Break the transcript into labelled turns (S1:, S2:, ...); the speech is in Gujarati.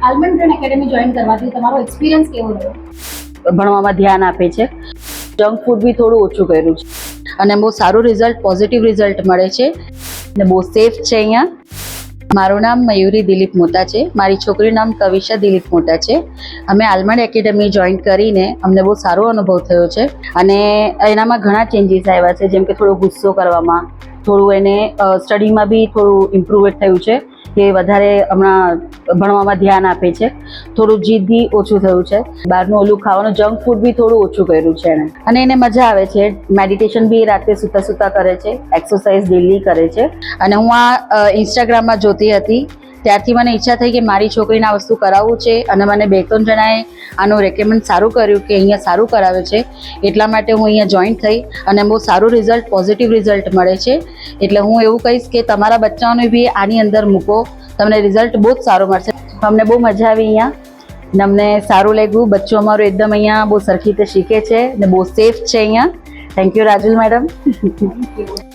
S1: આલ્મન્ડ બ્રેન એકેડમી જોઈન કરવાથી તમારો એક્સપિરિયન્સ કેવો રહ્યો?
S2: ભણવામાં ધ્યાન આપે છે, જંક ફૂડ બી થોડું ઓછું કર્યું છે અને બહુ સારું રિઝલ્ટ, પોઝિટિવ રિઝલ્ટ મળે છે અને બહુ સેફ છે અહીંયા. મારું નામ મયુરી દિલીપ મોટા છે, મારી છોકરીનું નામ કવિશા દિલીપ મોટા છે. અમે આલ્મન્ડ એકેડમી જોઈન કરીને અમને બહુ સારો અનુભવ થયો છે અને એનામાં ઘણા ચેન્જીસ આવ્યા છે, જેમ કે થોડો ગુસ્સો કરવામાં, થોડું એને સ્ટડીમાં બી થોડું ઇમ્પ્રુવ થયું છે કે વધારે હમણાં ભણવામાં ધ્યાન આપે છે, થોડું જીદ બી ઓછું થયું છે, બહારનું ઓલું ખાવાનું જંક ફૂડ બી થોડું ઓછું કર્યું છે એને. અને એને મજા આવે છે, મેડિટેશન બી રાતે સૂતા સૂતા કરે છે, એક્સરસાઇઝ ડેલી કરે છે. અને હું આ ઇન્સ્ટાગ્રામમાં જોતી હતી ત્યારથી મને ઈચ્છા થઈ કે મારી છોકરીને આ વસ્તુ કરાવવું છે અને મને 2-3 જણાએ આનું રેકમેન્ડ સારું કર્યું કે અહીંયા સારું કરાવે છે, એટલા માટે હું અહીંયા જોઈન થઈ અને બહુ સારું રિઝલ્ટ, પોઝિટિવ રિઝલ્ટ મળે છે. એટલે હું એવું કહીશ કે તમારા બચ્ચાઓને બી આની અંદર મૂકો, તમને રિઝલ્ટ બહુ જ સારું મળશે. અમને બહુ મજા આવી અહીંયા ને અમને સારું લાગ્યું. બચ્ચો અમારું એકદમ અહીંયા બહુ સરખી રીતે શીખે છે ને બહુ સેફ છે અહીંયા. Thank you Rajul madam.
S1: Thank you.